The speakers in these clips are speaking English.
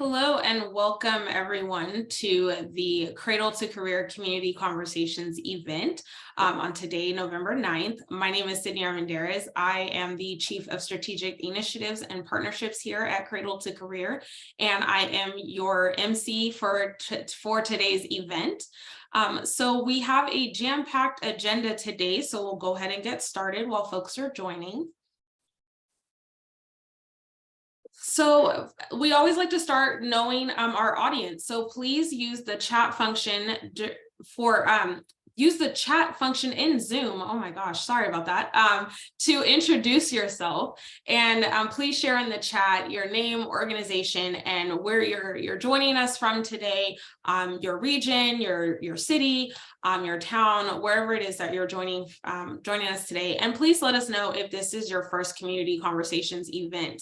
Hello and welcome everyone to the Cradle to Career Community Conversations event on today, November 9th. My name is Sydney Armendariz. I am the Chief of Strategic Initiatives and Partnerships here at Cradle to Career, and I am your MC for today's event. So we have a jam-packed agenda today, so we'll go ahead and get started while folks are joining. So we always like to start knowing our audience. So please use the chat function use the chat function in Zoom. Oh my gosh, sorry about that. To introduce yourself, and please share in the chat your name, organization, and where you're joining us from today, your region, your city, your town, wherever it is that you're joining us today. And please let us know if this is your first Community Conversations event.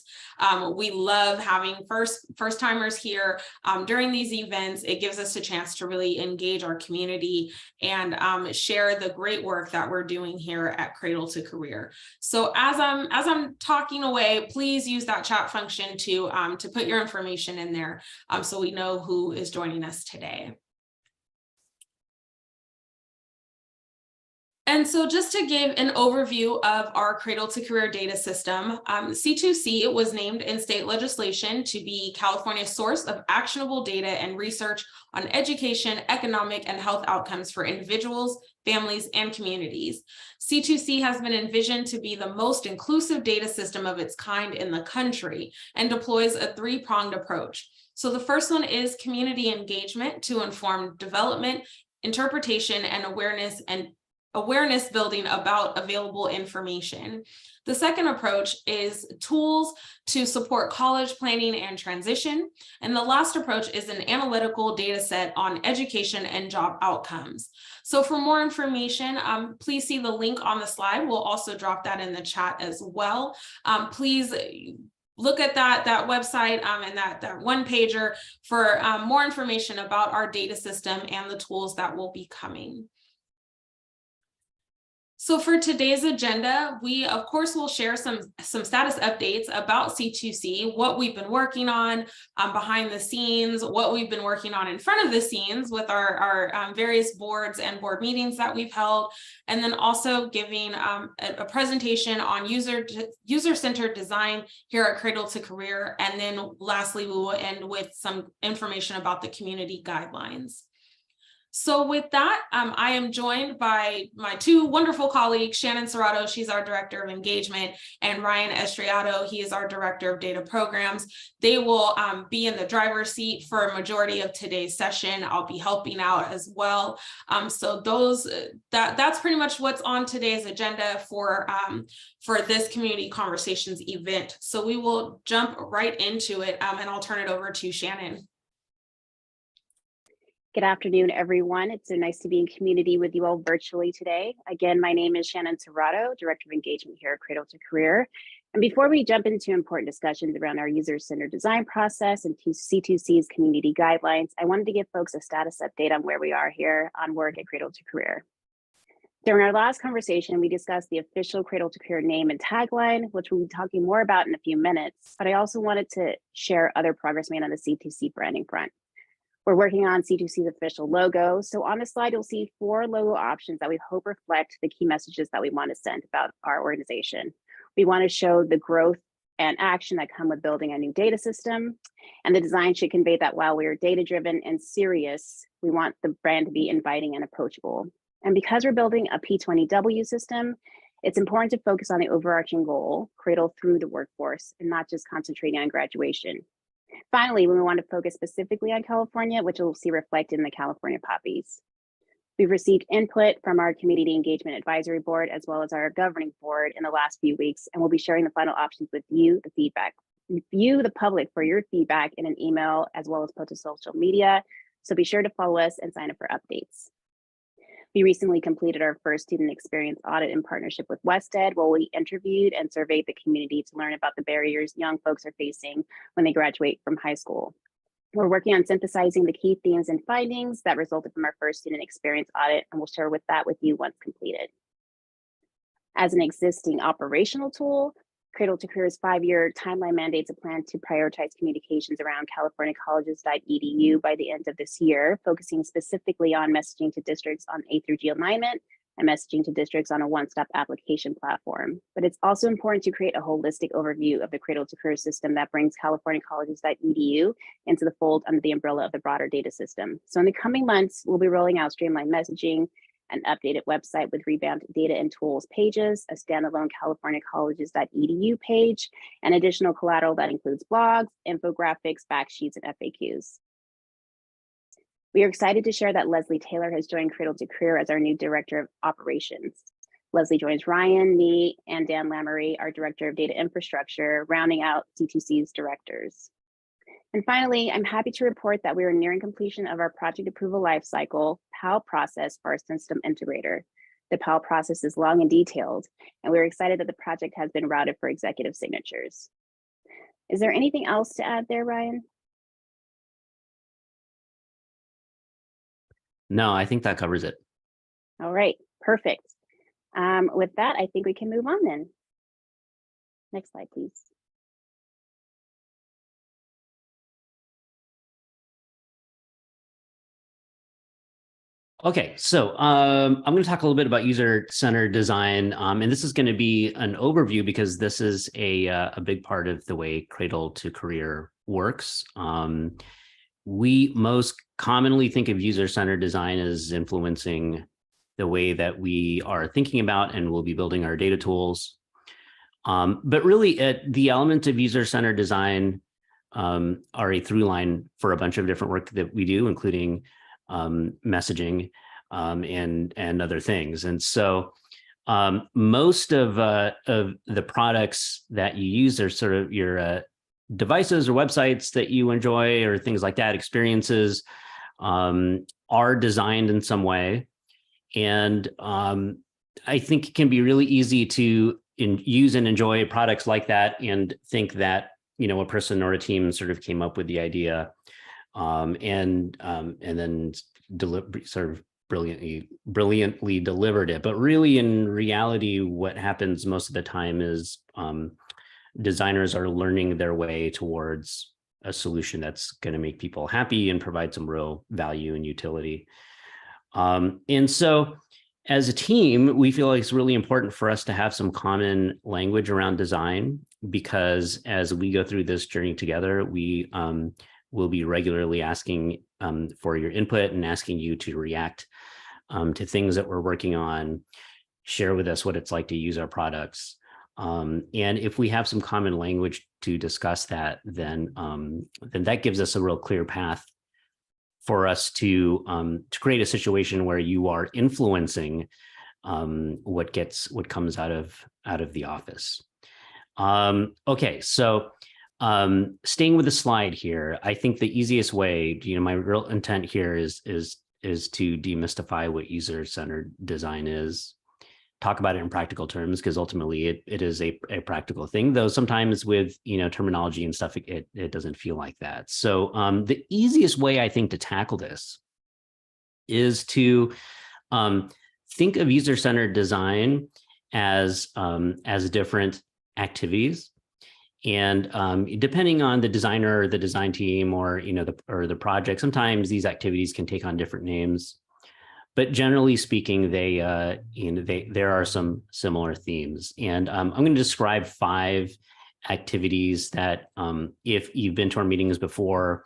We love having first timers here during these events. It gives us a chance to really engage our community and share the great work that we're doing here at Cradle to Career. So as I'm talking away, please use that chat function to put your information in there so we know who is joining us today. And so just to give an overview of our Cradle to Career data system, C2C was named in state legislation to be California's source of actionable data and research on education, economic, and health outcomes for individuals, families, and communities. C2C has been envisioned to be the most inclusive data system of its kind in the country and deploys a three-pronged approach. So the first one is community engagement to inform development, interpretation, and awareness building about available information. The second approach is tools to support college planning and transition. And the last approach is an analytical data set on education and job outcomes. So for more information, please see the link on the slide. We'll also drop that in the chat as well. Please look at that website and that one pager for more information about our data system and the tools that will be coming. So for today's agenda, we of course will share some status updates about C2C, what we've been working on behind the scenes, what we've been working on in front of the scenes with our various boards and board meetings that we've held, and then also giving a presentation on user-centered design here at Cradle to Career. And then lastly, we will end with some information about the community guidelines. So with that, I am joined by my two wonderful colleagues, Shannon Serrato, she's our Director of Engagement, and Ryan Estriado, he is our Director of Data Programs. They will be in the driver's seat for a majority of today's session. I'll be helping out as well. So that's pretty much what's on today's agenda for this Community Conversations event. So we will jump right into it, and I'll turn it over to Shannon. Good afternoon, everyone. It's so nice to be in community with you all virtually today. Again, my name is Shannon Serrato, Director of Engagement here at Cradle to Career. And before we jump into important discussions around our user-centered design process and C2C's community guidelines, I wanted to give folks a status update on where we are here on work at Cradle to Career. During our last conversation, we discussed the official Cradle to Career name and tagline, which we'll be talking more about in a few minutes, but I also wanted to share other progress made on the C2C branding front. We're working on C2C's official logo. So on the slide, you'll see 4 logo options that we hope reflect the key messages that we want to send about our organization. We want to show the growth and action that come with building a new data system. And the design should convey that while we are data-driven and serious, we want the brand to be inviting and approachable. And because we're building a P20W system, it's important to focus on the overarching goal, cradle through the workforce, and not just concentrating on graduation. Finally, we want to focus specifically on California, which you'll see reflected in the California poppies. We've received input from our Community Engagement Advisory Board, as well as our governing board in the last few weeks, and we'll be sharing the final options with you, the public, for your feedback in an email, as well as post to social media. So be sure to follow us and sign up for updates. We recently completed our first student experience audit in partnership with WestEd, where we interviewed and surveyed the community to learn about the barriers young folks are facing when they graduate from high school. We're working on synthesizing the key themes and findings that resulted from our first student experience audit, and we'll share that with you once completed. As an existing operational tool, Cradle-to-Career's 5-year timeline mandates a plan to prioritize communications around californiacolleges.edu by the end of this year, focusing specifically on messaging to districts on A through G alignment and messaging to districts on a one-stop application platform. But it's also important to create a holistic overview of the Cradle-to-Career system that brings californiacolleges.edu into the fold under the umbrella of the broader data system. So in the coming months, we'll be rolling out streamlined messaging, an updated website with revamped data and tools pages, a standalone californiacolleges.edu page, and additional collateral that includes blogs, infographics, fact sheets, and FAQs. We are excited to share that Leslie Taylor has joined Cradle-to-Career as our new Director of Operations. Leslie joins Ryan, me, and Dan Lamery, our Director of Data Infrastructure, rounding out C2C's directors. And finally, I'm happy to report that we are nearing completion of our project approval lifecycle PAL process for our system integrator. The PAL process is long and detailed, and we're excited that the project has been routed for executive signatures. Is there anything else to add there, Ryan? No, I think that covers it. All right, perfect. With that, I think we can move on then. Next slide, please. Okay, so I'm going to talk a little bit about user-centered design, and this is going to be an overview because this is a big part of the way Cradle-to-Career works. We most commonly think of user-centered design as influencing the way that we are thinking about and we'll be building our data tools. But really, the elements of user-centered design are a through line for a bunch of different work that we do, including messaging and other things. And so most of the products that you use are sort of your devices or websites that you enjoy or things like that, experiences are designed in some way. And I think it can be really easy to use and enjoy products like that and think that, you know, a person or a team sort of came up with the idea and then sort of brilliantly delivered it. But really, in reality, what happens most of the time is designers are learning their way towards a solution that's going to make people happy and provide some real value and utility. And so as a team, we feel like it's really important for us to have some common language around design, because as we go through this journey together, we will be regularly asking for your input and asking you to react to things that we're working on, share with us what it's like to use our products. And if we have some common language to discuss that, then that gives us a real clear path for us to create a situation where you are influencing what comes out of the office. Okay, so staying with the slide here, I think the easiest way, you know, my real intent here is to demystify what user-centered design is. Talk about it in practical terms, because ultimately it is a practical thing, though sometimes with, you know, terminology and stuff, it doesn't feel like that. So the easiest way I think to tackle this is to think of user-centered design as different activities. And depending on the designer or the design team or, you know, the project, sometimes these activities can take on different names. But generally speaking, there are some similar themes. And I'm going to describe 5 activities that if you've been to our meetings before,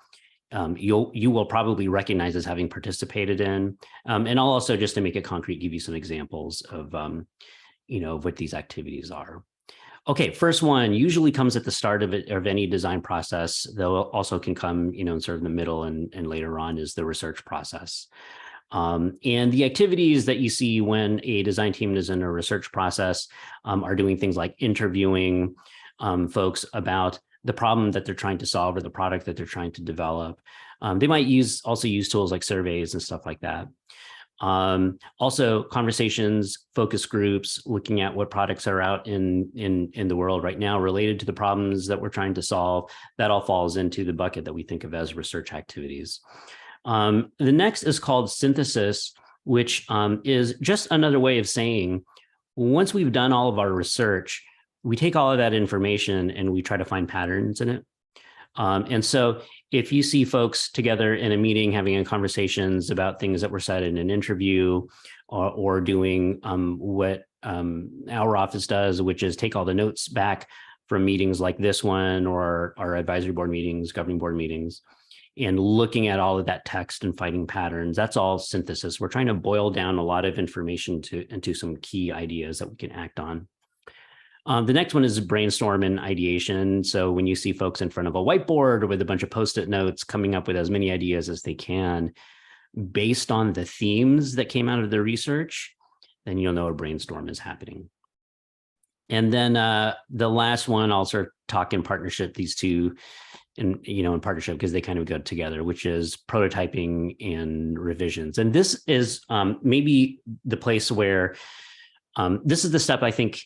you will probably recognize as having participated in. And I'll also, just to make it concrete, give you some examples of, you know, what these activities are. Okay, first one usually comes at the start of any design process, though also can come, you know, in sort of the middle and later on is the research process. And the activities that you see when a design team is in a research process are doing things like interviewing folks about the problem that they're trying to solve or the product that they're trying to develop. They might also use tools like surveys and stuff like that. Also conversations, focus groups, looking at what products are out in the world right now related to the problems that we're trying to solve. That all falls into the bucket that we think of as research activities. The next is called synthesis, which is just another way of saying, once we've done all of our research, we take all of that information and we try to find patterns in it. And so if you see folks together in a meeting having conversations about things that were said in an interview, or doing what our office does, which is take all the notes back from meetings like this one, or our advisory board meetings, governing board meetings, and looking at all of that text and finding patterns, that's all synthesis. We're trying to boil down a lot of information into some key ideas that we can act on. The next one is brainstorm and ideation. So when you see folks in front of a whiteboard with a bunch of Post-it notes coming up with as many ideas as they can, based on the themes that came out of the research, then you'll know a brainstorm is happening. And then the last one, I'll sort of talk in partnership, these two, in partnership, because they kind of go together, which is prototyping and revisions. And this is maybe the place where this is the step I think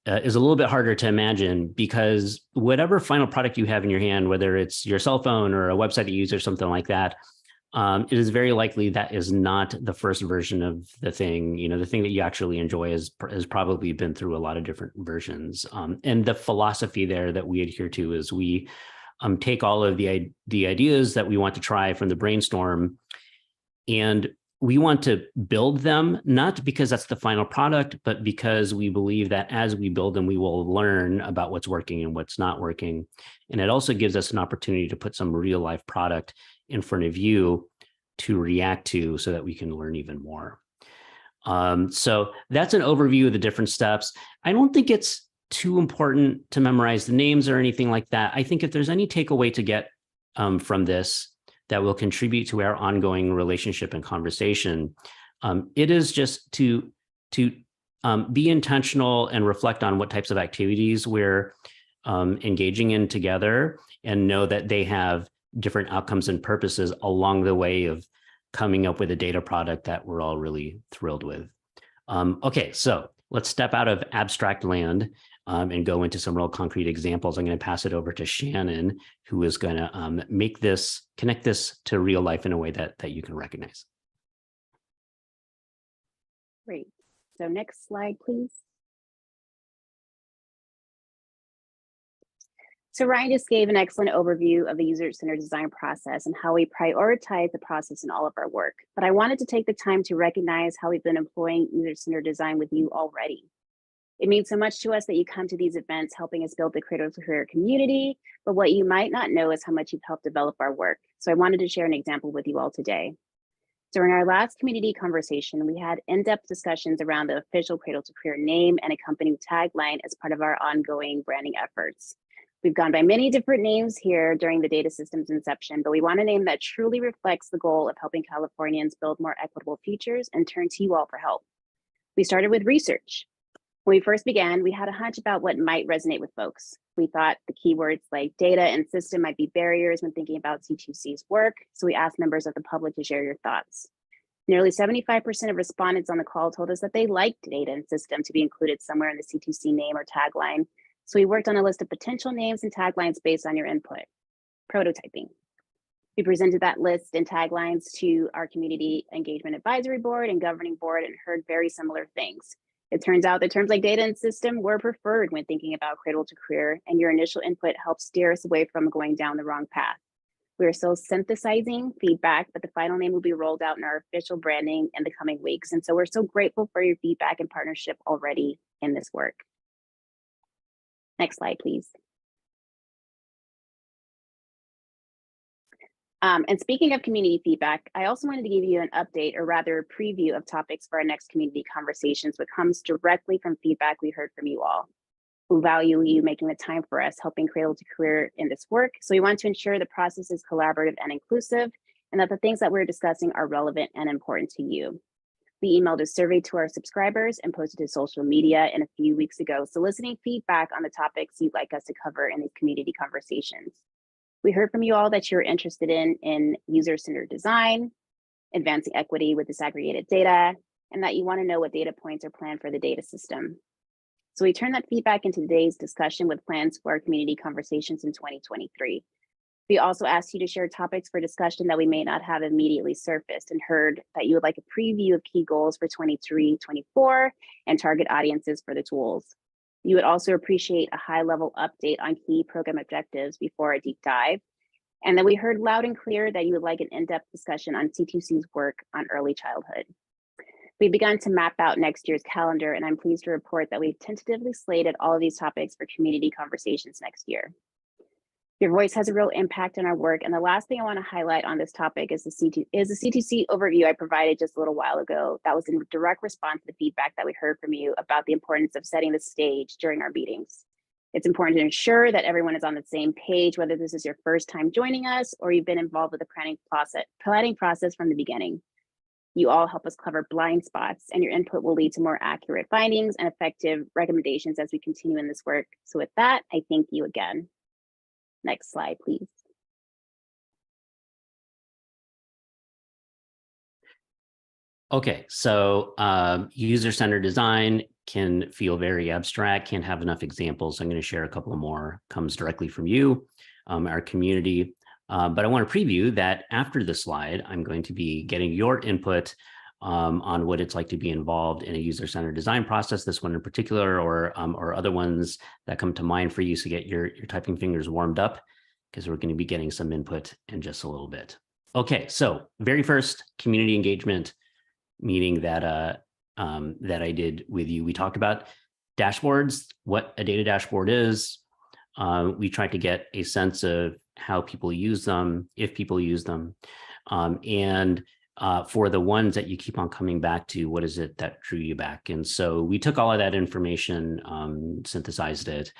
is a little bit harder to imagine, because whatever final product you have in your hand, whether it's your cell phone or a website you use or something like that, it is very likely that is not the first version of the thing. The thing that you actually enjoy has probably been through a lot of different versions. And the philosophy there that we adhere to is we take all of the ideas that we want to try from the brainstorm, and we want to build them, not because that's the final product, but because we believe that as we build them, we will learn about what's working and what's not working. And it also gives us an opportunity to put some real life product in front of you to react to, so that we can learn even more. So that's an overview of the different steps. I don't think it's too important to memorize the names or anything like that. I think if there's any takeaway to get from this that will contribute to our ongoing relationship and conversation, it is just to be intentional and reflect on what types of activities we're engaging in together, and know that they have different outcomes and purposes along the way of coming up with a data product that we're all really thrilled with. Okay, so let's step out of abstract land and go into some real concrete examples. I'm going to pass it over to Shannon, who is going to connect this to real life in a way that you can recognize. Great. So next slide, please. So Ryan just gave an excellent overview of the user-centered design process and how we prioritize the process in all of our work. But I wanted to take the time to recognize how we've been employing user-centered design with you already. It means so much to us that you come to these events helping us build the Cradle-to-Career community, but what you might not know is how much you've helped develop our work. So I wanted to share an example with you all today. During our last community conversation, we had in-depth discussions around the official Cradle-to-Career name and accompanying tagline as part of our ongoing branding efforts. We've gone by many different names here during the data system's inception, but we want a name that truly reflects the goal of helping Californians build more equitable futures and turn to you all for help. We started with research. When we first began, we had a hunch about what might resonate with folks. We thought the keywords like data and system might be barriers when thinking about C2C's work, so we asked members of the public to share your thoughts. Nearly 75% of respondents on the call told us that they liked data and system to be included somewhere in the C2C name or tagline. So we worked on a list of potential names and taglines based on your input. Prototyping. We presented that list and taglines to our Community Engagement Advisory Board and Governing Board and heard very similar things. It turns out that terms like data and system were preferred when thinking about Cradle-to-Career, and your initial input helped steer us away from going down the wrong path. We are still synthesizing feedback, but the final name will be rolled out in our official branding in the coming weeks. And so we're so grateful for your feedback and partnership already in this work. Next slide, please. And speaking of community feedback, I also wanted to give you an update, or rather a preview of topics for our next community conversations, which comes directly from feedback we heard from you all, who value you making the time for us, helping Cradle-to-Career in this work. So we want to ensure the process is collaborative and inclusive, and that the things that we're discussing are relevant and important to you. We emailed a survey to our subscribers and posted to social media a few weeks ago, soliciting feedback on the topics you'd like us to cover in these community conversations. We heard from you all that you're interested in user-centered design, advancing equity with disaggregated data, and that you want to know what data points are planned for the data system. So we turned that feedback into today's discussion with plans for our community conversations in 2023. We also asked you to share topics for discussion that we may not have immediately surfaced, and heard that you would like a preview of key goals for 23-24 and target audiences for the tools. You would also appreciate a high-level update on key program objectives before a deep dive. And then we heard loud and clear that you would like an in-depth discussion on C2C's work on early childhood. We've begun to map out next year's calendar, and I'm pleased to report that we've tentatively slated all of these topics for community conversations next year. Your voice has a real impact on our work, and the last thing I want to highlight on this topic is the C2C overview I provided just a little while ago. That was in direct response to the feedback that we heard from you about the importance of setting the stage during our meetings. It's important to ensure that everyone is on the same page, whether this is your first time joining us or you've been involved with the planning process from the beginning. You all help us cover blind spots, and your input will lead to more accurate findings and effective recommendations as we continue in this work. So with that, I thank you again. Next slide, please. Okay, so user-centered design can feel very abstract, can't have enough examples. I'm going to share a couple more, comes directly from you, our community. But I want to preview that after the slide, I'm going to be getting your input on what it's like to be involved in a user-centered design process, this one in particular, or other ones that come to mind for you. So get your typing fingers warmed up, because we're going to be getting some input in just a little bit. Okay, so very first, community engagement meeting that that I did with you. We talked about dashboards, what a data dashboard is. We tried to get a sense of how people use them, if people use them, and for the ones that you keep on coming back to, what is it that drew you back? And so we took all of that information, synthesized it,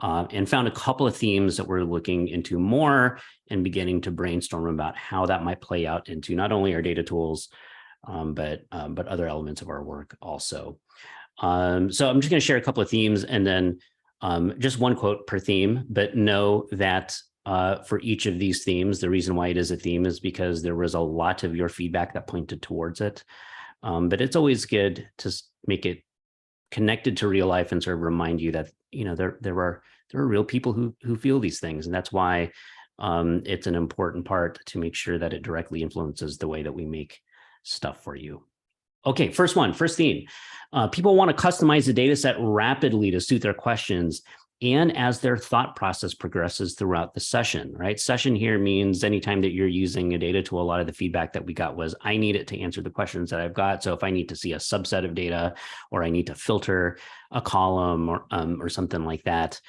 and found a couple of themes that we're looking into more and beginning to brainstorm about how that might play out into not only our data tools, but other elements of our work also. So I'm just going to share a couple of themes and then just one quote per theme, but know that for each of these themes, the reason why it is a theme is because there was a lot of your feedback that pointed towards it. But it's always good to make it connected to real life and sort of remind you that, you know, there are real people who feel these things. And that's why it's an important part to make sure that it directly influences the way that we make stuff for you. Okay, first theme. People want to customize the data set rapidly to suit their questions and as their thought process progresses throughout the session, right? Session here means anytime that you're using a data tool, a lot of the feedback that we got was, I need it to answer the questions that I've got. So if I need to see a subset of data, or I need to filter a column or something like that,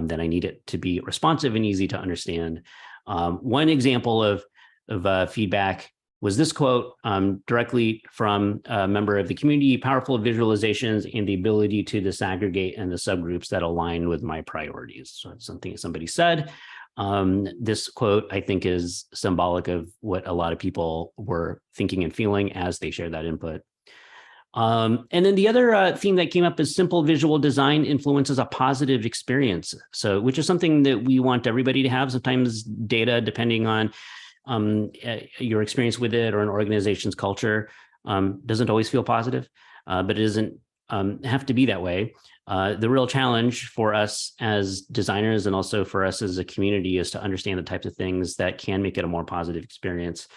then I need it to be responsive and easy to understand. One example of feedback was this quote directly from a member of the community: powerful visualizations and the ability to disaggregate in the subgroups that align with my priorities. So it's something somebody said. This quote, I think, is symbolic of what a lot of people were thinking and feeling as they shared that input. And then the other theme that came up is simple visual design influences a positive experience. So, which is something that we want everybody to have. Sometimes data, depending on your experience with it or an organization's culture, doesn't always feel positive, but it doesn't have to be that way. The real challenge for us as designers and also for us as a community is to understand the types of things that can make it a more positive experience.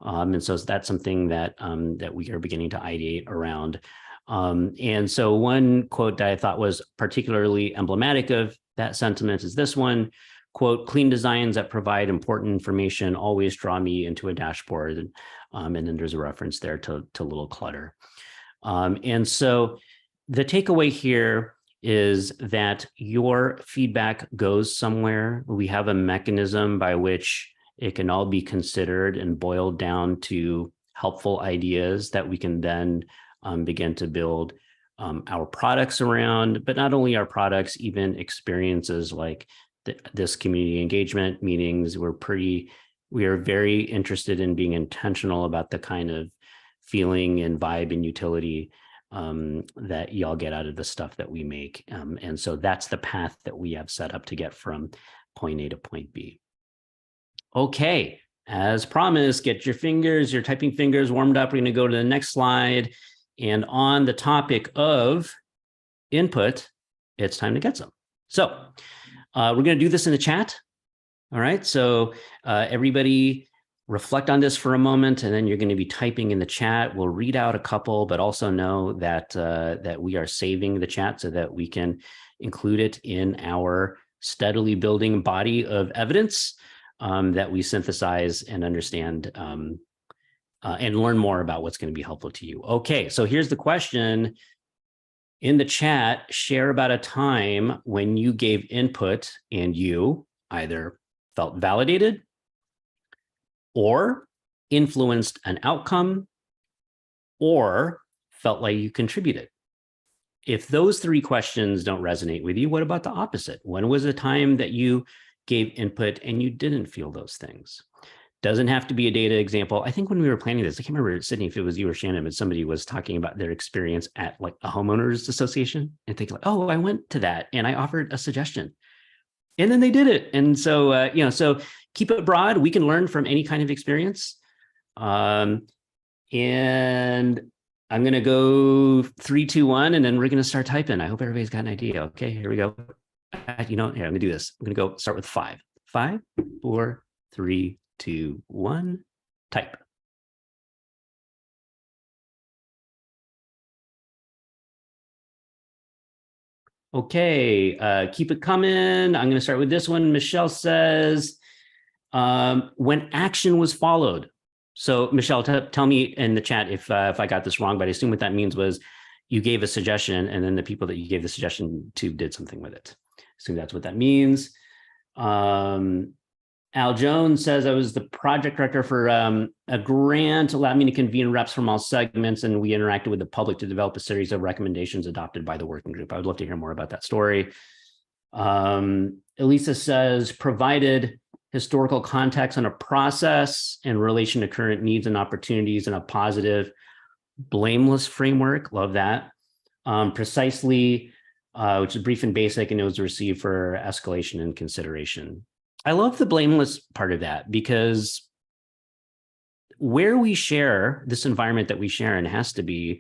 And so that's something that that we are beginning to ideate around. And so one quote that I thought was particularly emblematic of that sentiment is this one. Quote, clean designs that provide important information always draw me into a dashboard. And then there's a reference there to little clutter. And so the takeaway here is that your feedback goes somewhere. We have a mechanism by which it can all be considered and boiled down to helpful ideas that we can then begin to build our products around, but not only our products, even experiences like this community engagement meetings. We are very interested in being intentional about the kind of feeling and vibe and utility that y'all get out of the stuff that we make. And so that's the path that we have set up to get from point A to point B. Okay, as promised, get your typing fingers warmed up. We're going to go to the next slide. And on the topic of input, it's time to get some. So we're going to do this in the chat. All right, so everybody reflect on this for a moment, and then you're going to be typing in the chat. We'll read out a couple, but also know that that we are saving the chat so that we can include it in our steadily building body of evidence that we synthesize and understand and learn more about what's going to be helpful to you. Okay, so here's the question. In the chat, share about a time when you gave input and you either felt validated or influenced an outcome or felt like you contributed. If those three questions don't resonate with you, what about the opposite? When was a time that you gave input and you didn't feel those things? Doesn't have to be a data example. I think when we were planning this, I can't remember, Sydney, if it was you or Shannon, but somebody was talking about their experience at like a homeowners association and thinking like, oh, I went to that and I offered a suggestion and then they did it. And so, so keep it broad. We can learn from any kind of experience. And I'm going to go 3, 2, 1, and then we're going to start typing. I hope everybody's got an idea. Okay, here we go. Here, I'm going to do this. I'm going to go start with 5. 5, 4, 3, 2, 1, type. Okay, keep it coming. I'm going to start with this one. Michelle says, when action was followed. So Michelle, tell me in the chat if I got this wrong, but I assume what that means was you gave a suggestion and then the people that you gave the suggestion to did something with it. I assume that's what that means. Al Jones says, I was the project director for a grant, allowed me to convene reps from all segments, and we interacted with the public to develop a series of recommendations adopted by the working group. I would love to hear more about that story. Elisa says, provided historical context on a process in relation to current needs and opportunities in a positive, blameless framework. Love that. Precisely, which is brief and basic, and it was received for escalation and consideration. I love the blameless part of that because where we share this environment that we share in has to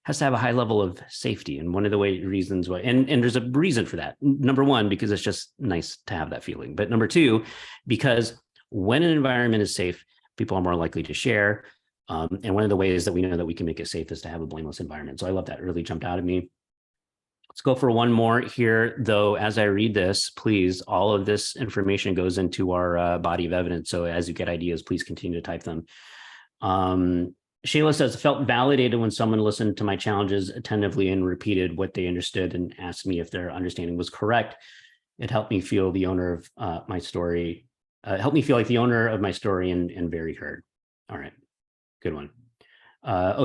have a high level of safety. And one of the reasons why, and there's a reason for that. Number one, because it's just nice to have that feeling. But number two, because when an environment is safe, people are more likely to share. And one of the ways that we know that we can make it safe is to have a blameless environment. So I love that. It really jumped out at me. Let's go for one more here, though. As I read this, please, all of this information goes into our body of evidence. So as you get ideas, please continue to type them. Sheila says, felt validated when someone listened to my challenges attentively and repeated what they understood and asked me if their understanding was correct. It helped me feel the owner of my story, helped me feel like the owner of my story and very heard. All right, good one.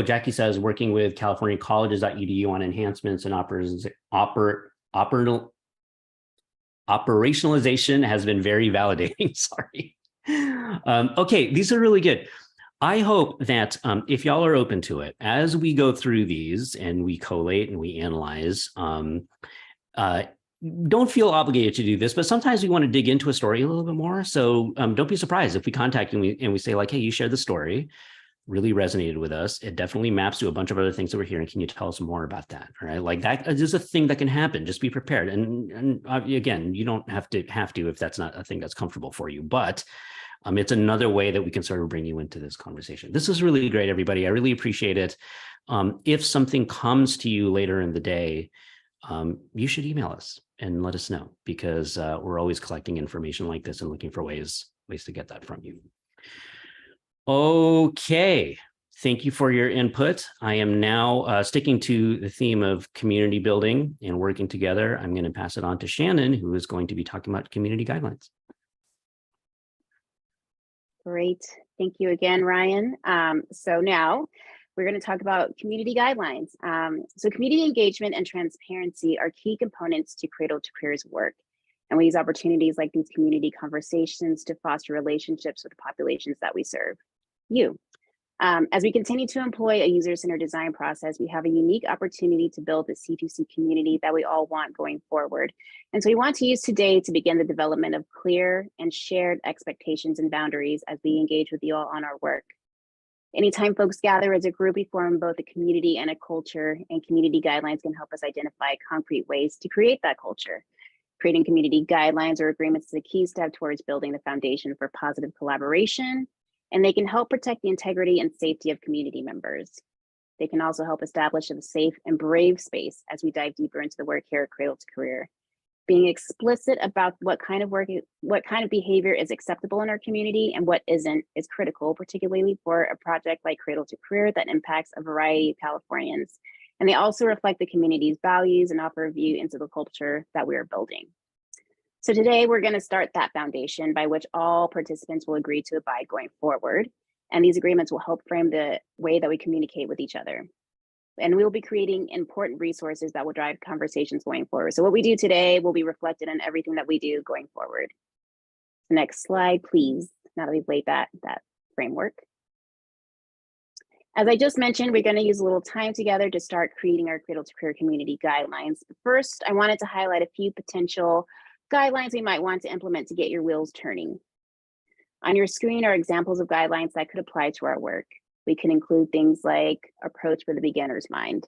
Jackie says, working with California colleges.edu on enhancements and operationalization has been very validating. Sorry. Okay, these are really good. I hope that if y'all are open to it, as we go through these and we collate and we analyze, don't feel obligated to do this, but sometimes we want to dig into a story a little bit more. So don't be surprised if we contact you and we say like, hey, you shared the story, really resonated with us. It definitely maps to a bunch of other things that we're hearing. Can you tell us more about that? All right, like that is a thing that can happen. Just be prepared. And again, you don't have to if that's not a thing that's comfortable for you, but it's another way that we can sort of bring you into this conversation. This is really great, everybody. I really appreciate it. If something comes to you later in the day, you should email us and let us know, because we're always collecting information like this and looking for ways to get that from you. Okay, thank you for your input. I am now sticking to the theme of community building and working together. I'm going to pass it on to Shannon, who is going to be talking about community guidelines. Great. Thank you again, Ryan. So now we're going to talk about community guidelines. So community engagement and transparency are key components to Cradle-to-Career's work. And we use opportunities like these community conversations to foster relationships with the populations that we serve. As we continue to employ a user-centered design process, we have a unique opportunity to build the C2C community that we all want going forward. And so we want to use today to begin the development of clear and shared expectations and boundaries as we engage with you all on our work. Anytime folks gather as a group, we form both a community and a culture, and community guidelines can help us identify concrete ways to create that culture. Creating community guidelines or agreements is a key step towards building the foundation for positive collaboration, and they can help protect the integrity and safety of community members. They can also help establish a safe and brave space as we dive deeper into the work here at Cradle-to-Career. being explicit about what kind of behavior is acceptable in our community and what isn't is critical, particularly for a project like Cradle to Career that impacts a variety of Californians. And they also reflect the community's values and offer a view into the culture that we are building. So today we're going to start that foundation by which all participants will agree to abide going forward. And these agreements will help frame the way that we communicate with each other. And we'll be creating important resources that will drive conversations going forward. So what we do today will be reflected in everything that we do going forward. Next slide, please. Now that we've laid that framework. As I just mentioned, we're going to use a little time together to start creating our Cradle to Career community guidelines. But first, I wanted to highlight a few potential guidelines we might want to implement to get your wheels turning. On your screen are examples of guidelines that could apply to our work. We can include things like approach with a beginner's mind.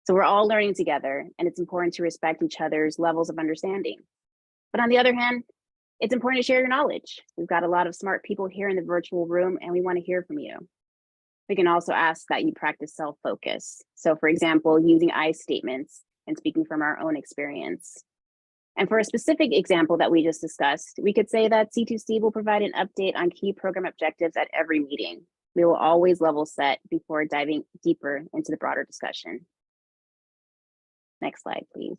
So we're all learning together, and it's important to respect each other's levels of understanding. But on the other hand, it's important to share your knowledge. We've got a lot of smart people here in the virtual room, and we want to hear from you. We can also ask that you practice self-focus. So for example, using I statements and speaking from our own experience. And for a specific example that we just discussed, we could say that C2C will provide an update on key program objectives at every meeting. We will always level set before diving deeper into the broader discussion. Next slide, please.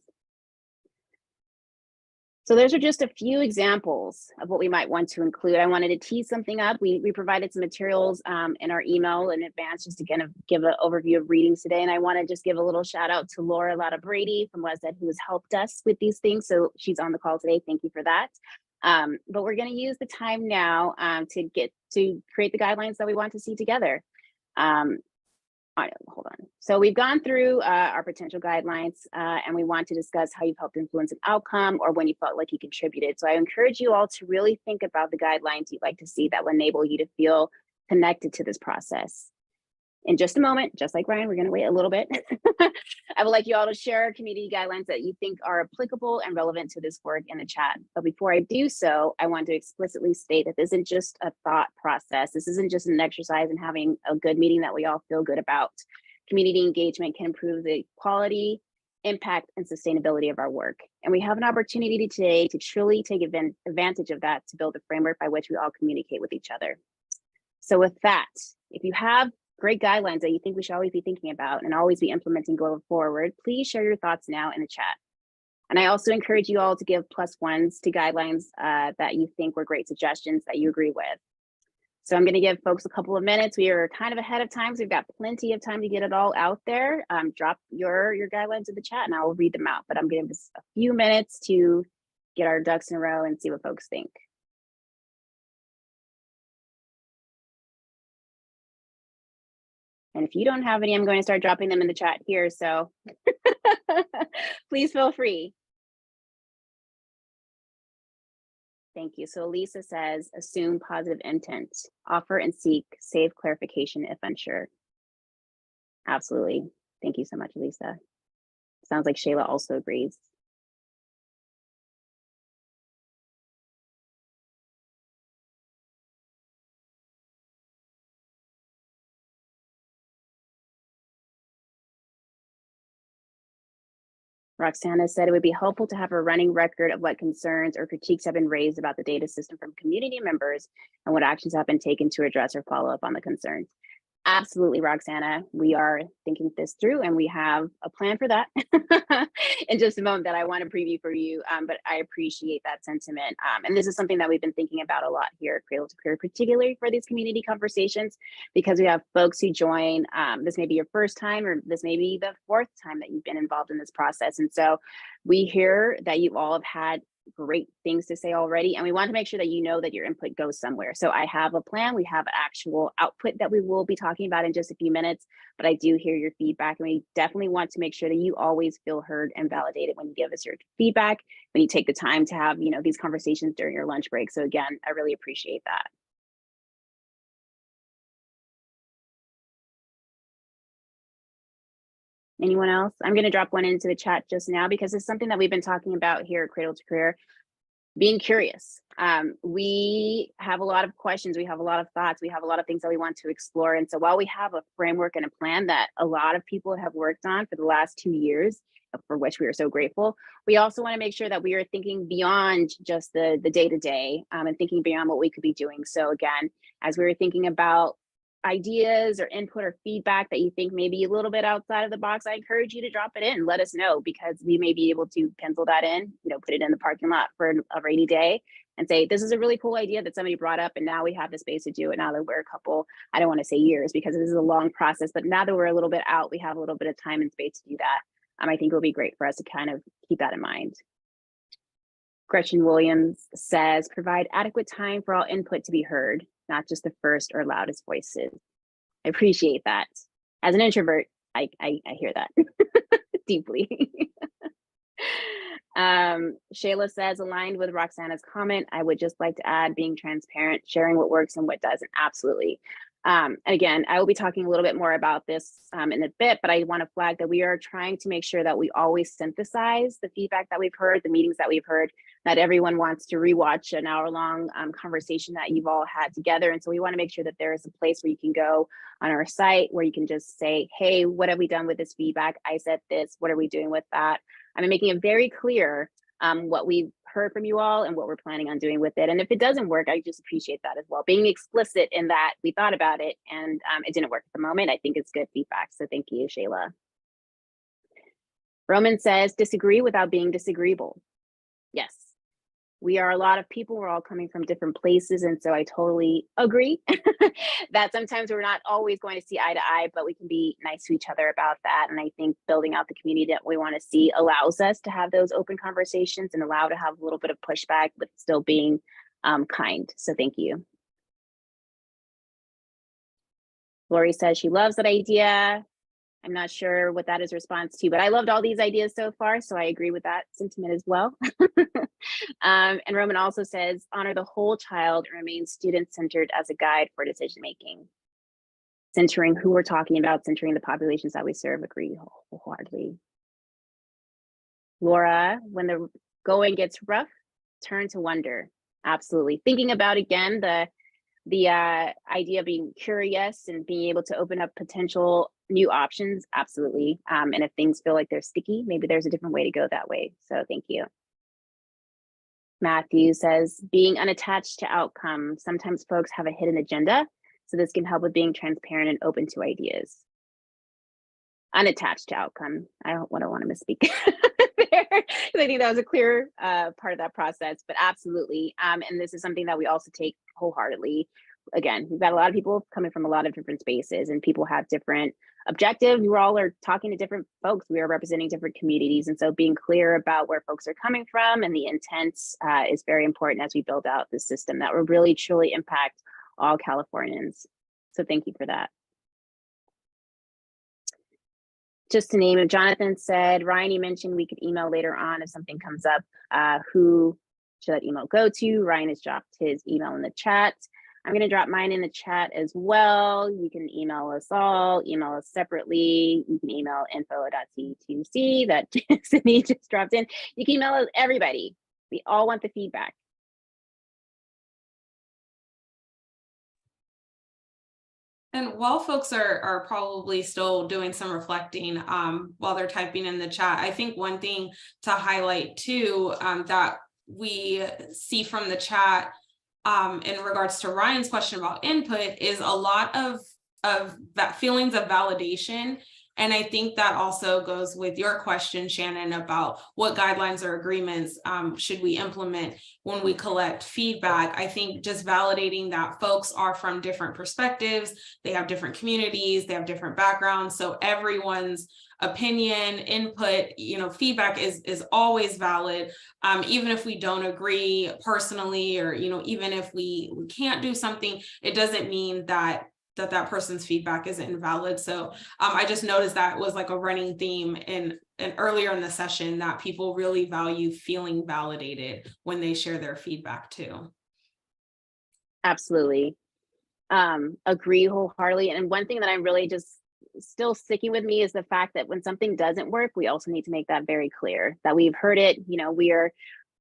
So those are just a few examples of what we might want to include. I wanted to tee something up. We provided some materials in our email in advance just to kind of give an overview of readings today. And I want to just give a little shout out to Laura Lotta Brady from WESED, who has helped us with these things. So she's on the call today. Thank you for that. But we're going to use the time now to create the guidelines that we want to see together. Hold on. So we've gone through our potential guidelines and we want to discuss how you've helped influence an outcome or when you felt like you contributed. So I encourage you all to really think about the guidelines you'd like to see that will enable you to feel connected to this process. In just a moment, just like Ryan, we're going to wait a little bit. I would like you all to share community guidelines that you think are applicable and relevant to this work in the chat. But before I do so, I want to explicitly state that this isn't just a thought process. This isn't just an exercise in having a good meeting that we all feel good about. Community engagement can improve the quality, impact, and sustainability of our work. And we have an opportunity today to truly take advantage of that to build a framework by which we all communicate with each other. So with that, if you have great guidelines that you think we should always be thinking about and always be implementing going forward, please share your thoughts now in the chat. And I also encourage you all to give +1s to guidelines that you think were great suggestions that you agree with. So I'm going to give folks a couple of minutes. We are kind of ahead of time, so we've got plenty of time to get it all out there. Drop your guidelines in the chat and I will read them out, but I'm going to give us a few minutes to get our ducks in a row and see what folks think. And if you don't have any, I'm going to start dropping them in the chat here. So please feel free. Thank you. So Lisa says, assume positive intent, offer and seek safe clarification if unsure. Absolutely. Thank you so much, Lisa. Sounds like Shayla also agrees. Roxana said it would be helpful to have a running record of what concerns or critiques have been raised about the data system from community members and what actions have been taken to address or follow up on the concerns. Absolutely, Roxana. We are thinking this through and we have a plan for that in just a moment that I want to preview for you, but I appreciate that sentiment. And this is something that we've been thinking about a lot here at Cradle to Career, particularly for these community conversations, because we have folks who join, this may be your first time or this may be the fourth time that you've been involved in this process. And so we hear that you all have had great things to say already, and we want to make sure that you know that your input goes somewhere. So I have a plan. We have an actual output that we will be talking about in just a few minutes, but I do hear your feedback, and we definitely want to make sure that you always feel heard and validated when you give us your feedback, when you take the time to have, you know, these conversations during your lunch break. So again, I really appreciate that. Anyone else? I'm going to drop one into the chat just now because it's something that we've been talking about here at Cradle to Career. being curious. We have a lot of questions, we have a lot of thoughts, we have a lot of things that we want to explore. And so while we have a framework and a plan that a lot of people have worked on for the last 2 years, for which we are so grateful, we also want to make sure that we are thinking beyond just the day-to-day and thinking beyond what we could be doing. So again, as we were thinking about ideas or input or feedback that you think may be a little bit outside of the box, I encourage you to drop it in. Let us know, because we may be able to pencil that in, put it in the parking lot for a rainy day and say, this is a really cool idea that somebody brought up, and now we have the space to do it. Now that we're a couple, I don't want to say years because this is a long process, but now that we're a little bit out, we have a little bit of time and space to do that. I think it'll be great for us to kind of keep that in mind. Gretchen Williams says, provide adequate time for all input to be heard, not just the first or loudest voices. I appreciate that. As an introvert, I hear that deeply. Shayla says, aligned with Roxana's comment, I would just like to add being transparent, sharing what works and what doesn't. Absolutely. And again, I will be talking a little bit more about this in a bit, but I want to flag that we are trying to make sure that we always synthesize the feedback that we've heard, the meetings that we've heard. Not everyone wants to rewatch an hour-long conversation that you've all had together. And so we want to make sure that there is a place where you can go on our site where you can just say, hey, what have we done with this feedback? I said this, what are we doing with that? I'm making it very clear what we've heard from you all and what we're planning on doing with it. And if it doesn't work, I just appreciate that as well. Being explicit in that we thought about it and it didn't work at the moment, I think it's good feedback. So thank you, Shayla. Roman says, disagree without being disagreeable. Yes, we are a lot of people. We're all coming from different places. And so I totally agree that sometimes we're not always going to see eye to eye, but we can be nice to each other about that. And I think building out the community that we want to see allows us to have those open conversations and allow to have a little bit of pushback, but still being kind. So thank you. Lori says she loves that idea. I'm not sure what that is response to, but I loved all these ideas so far. So I agree with that sentiment as well. And Roman also says, honor the whole child and remain student-centered as a guide for decision-making. Centering who we're talking about, centering the populations that we serve, agree wholeheartedly. Laura, when the going gets rough, turn to wonder. Absolutely. Thinking about, again, the idea of being curious and being able to open up potential new options, absolutely. And if things feel like they're sticky, maybe there's a different way to go that way. So thank you. Matthew says, being unattached to outcome. Sometimes folks have a hidden agenda, so this can help with being transparent and open to ideas. Unattached to outcome. I don't want to misspeak there, because I think that was a clear part of that process, but absolutely. And this is something that we also take wholeheartedly. Again, we've got a lot of people coming from a lot of different spaces, and people have different objectives. We all are talking to different folks. We are representing different communities. And so being clear about where folks are coming from and the intents is very important as we build out the system that will really truly impact all Californians. So thank you for that. Just to name it, Jonathan said, Ryan, you mentioned we could email later on if something comes up. Who should that email go to? Ryan has dropped his email in the chat. I'm going to drop mine in the chat as well. You can email us all, email us separately. You can email info.c2c that Sydney just dropped in. You can email us everybody. We all want the feedback. And while folks are probably still doing some reflecting while they're typing in the chat, I think one thing to highlight too that we see from the chat in regards to Ryan's question about input is a lot of that feelings of validation. And I think that also goes with your question, Shannon, about what guidelines or agreements should we implement when we collect feedback. I think just validating that folks are from different perspectives, they have different communities, they have different backgrounds. So everyone's opinion, input, feedback is always valid. Even if we don't agree personally, or, even if we can't do something, it doesn't mean that person's feedback isn't invalid. So I just noticed that was like a running theme in earlier in the session, that people really value feeling validated when they share their feedback too. Absolutely. Agree wholeheartedly. And one thing that I'm really just still sticking with me is the fact that when something doesn't work, we also need to make that very clear that we've heard it.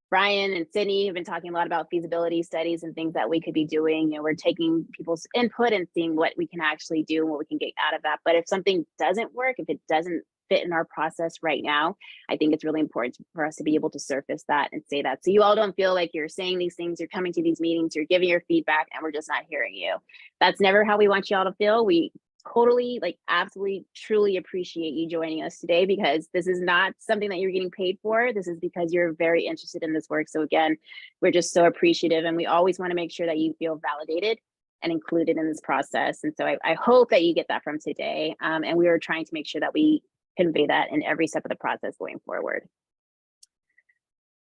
Brian and Sydney have been talking a lot about feasibility studies and things that we could be doing. We're taking people's input and seeing what we can actually do and what we can get out of that. But if something doesn't work, if it doesn't fit in our process right now, I think it's really important for us to be able to surface that and say that. So you all don't feel like you're saying these things, you're coming to these meetings, you're giving your feedback, and we're just not hearing you. That's never how we want you all to feel. We totally, absolutely, truly appreciate you joining us today, because this is not something that you're getting paid for. This is because you're very interested in this work. So again, we're just so appreciative, and we always want to make sure that you feel validated and included in this process. And so I hope that you get that from today. And we are trying to make sure that we convey that in every step of the process going forward.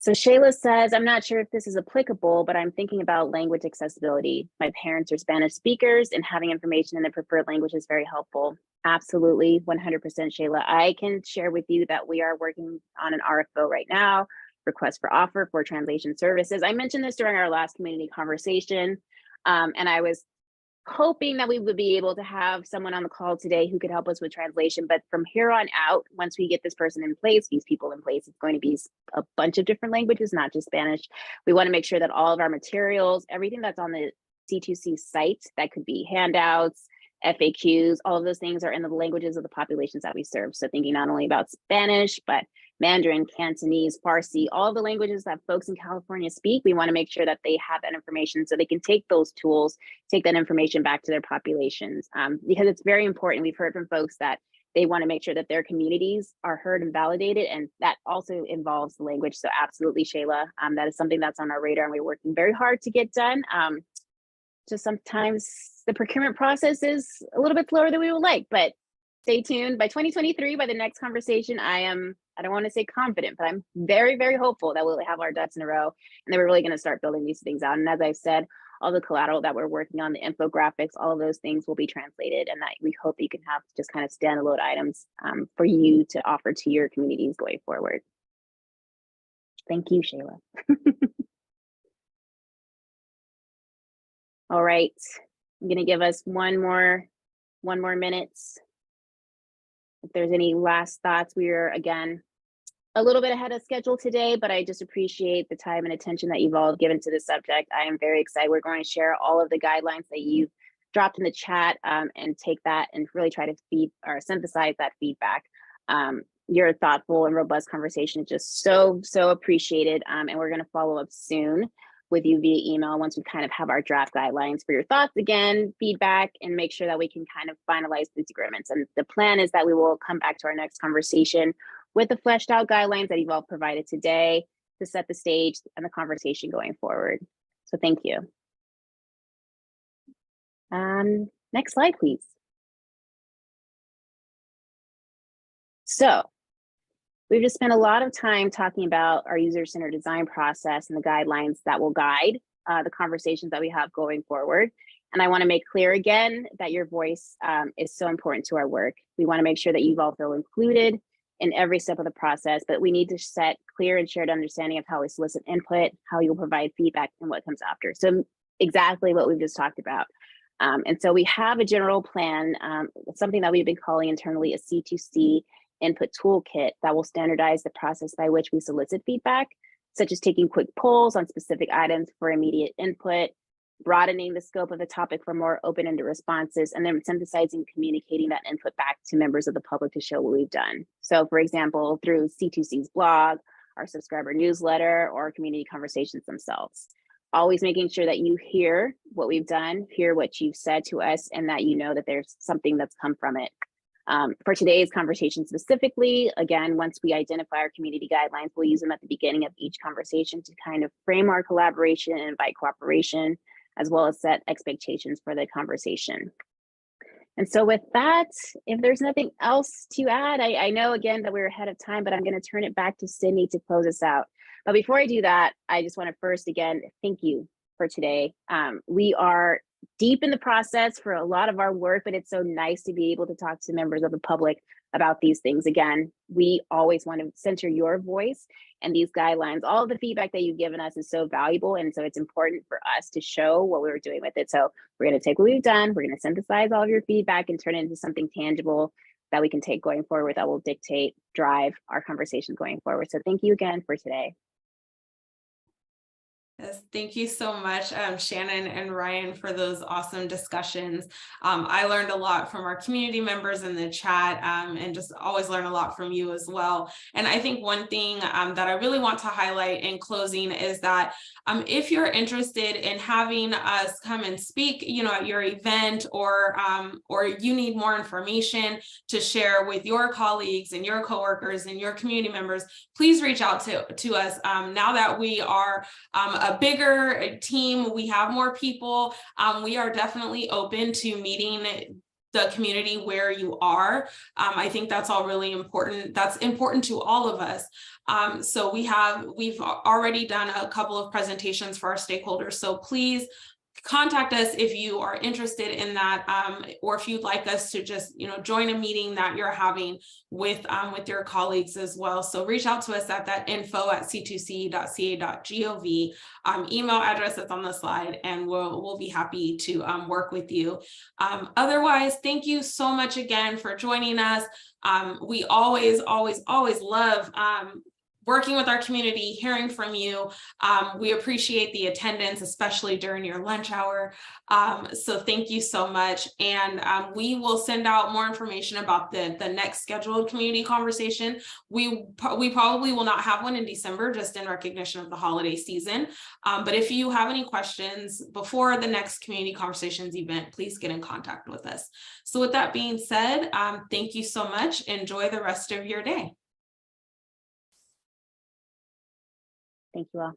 So Shayla says, I'm not sure if this is applicable, but I'm thinking about language accessibility. My parents are Spanish speakers, and having information in their preferred language is very helpful. Absolutely, 100% Shayla. I can share with you that we are working on an RFO right now, request for offer for translation services. I mentioned this during our last community conversation, and I was hoping that we would be able to have someone on the call today who could help us with translation. But from here on out, once we get this person in place, these people in place, it's going to be a bunch of different languages, not just Spanish. We want to make sure that all of our materials, everything that's on the C2C site, that could be handouts, FAQs, all of those things are in the languages of the populations that we serve. So thinking not only about Spanish, but Mandarin, Cantonese, Farsi, all the languages that folks in California speak, we want to make sure that they have that information so they can take those tools, take that information back to their populations, because it's very important. We've heard from folks that they want to make sure that their communities are heard and validated, and that also involves the language. So absolutely, Shayla, that is something that's on our radar, and we're working very hard to get done. Just sometimes the procurement process is a little bit slower than we would like, but stay tuned. By 2023, by the next conversation, I don't want to say confident, but I'm very, very hopeful that we'll have our ducks in a row, and then we're really going to start building these things out. And as I said, all the collateral that we're working on, the infographics, all of those things will be translated, and that we hope that you can have just kind of standalone items for you to offer to your communities going forward. Thank you, Shayla. All right, I'm going to give us one more minute. If there's any last thoughts, we are again a little bit ahead of schedule today, but I just appreciate the time and attention that you've all given to the subject. I am very excited. We're going to share all of the guidelines that you've dropped in the chat and take that and really try to feed or synthesize that feedback. Your thoughtful and robust conversation is just so appreciated, and we're going to follow up soon with you via email once we kind of have our draft guidelines for your thoughts, again, feedback, and make sure that we can kind of finalize these agreements. And the plan is that we will come back to our next conversation with the fleshed out guidelines that you've all provided today to set the stage and the conversation going forward. So thank you. Next slide, please. So we've just spent a lot of time talking about our user-centered design process and the guidelines that will guide the conversations that we have going forward. And I want to make clear again that your voice is so important to our work. We want to make sure that you all feel included in every step of the process, but we need to set clear and shared understanding of how we solicit input, how you'll provide feedback, and what comes after. So exactly what we've just talked about. And so we have a general plan, something that we've been calling internally a C2C input toolkit that will standardize the process by which we solicit feedback, such as taking quick polls on specific items for immediate input, broadening the scope of the topic for more open-ended responses, and then synthesizing, communicating that input back to members of the public to show what we've done. So for example, through C2C's blog, our subscriber newsletter, or community conversations themselves. Always making sure that you hear what we've done, hear what you've said to us, and that you know that there's something that's come from it. For today's conversation specifically, again, once we identify our community guidelines, we'll use them at the beginning of each conversation to kind of frame our collaboration and invite cooperation, as well as set expectations for the conversation. And so with that, if there's nothing else to add, I know again that we're ahead of time, but I'm going to turn it back to Sydney to close us out. But before I do that, I just want to first again, thank you for today. We are deep in the process for a lot of our work, but it's so nice to be able to talk to members of the public about these things. Again, we always want to center your voice, and these guidelines, all of the feedback that you've given us is so valuable. And so it's important for us to show what we were doing with it. So we're going to take what we've done, we're going to synthesize all of your feedback and turn it into something tangible that we can take going forward that will drive our conversation going forward. So thank you again for today. Yes, thank you so much, Shannon and Ryan, for those awesome discussions. I learned a lot from our community members in the chat, and just always learn a lot from you as well. And I think one thing that I really want to highlight in closing is that if you're interested in having us come and speak, at your event, or you need more information to share with your colleagues and your coworkers and your community members, please reach out to us. Now that we are a bigger team, we have more people, we are definitely open to meeting the community where you are. I think that's all really important. That's important to all of us. So we've already done a couple of presentations for our stakeholders. So please contact us if you are interested in that, or if you'd like us to just join a meeting that you're having with your colleagues as well. So reach out to us at that info@c2c.ca.gov email address that's on the slide, and we'll be happy to work with you. Otherwise, thank you so much again for joining us. We always love working with our community, hearing from you. We appreciate the attendance, especially during your lunch hour. So thank you so much. And we will send out more information about the next scheduled community conversation. We probably will not have one in December, just in recognition of the holiday season. But if you have any questions before the next community conversations event, please get in contact with us. So with that being said, thank you so much. Enjoy the rest of your day. Thank you all.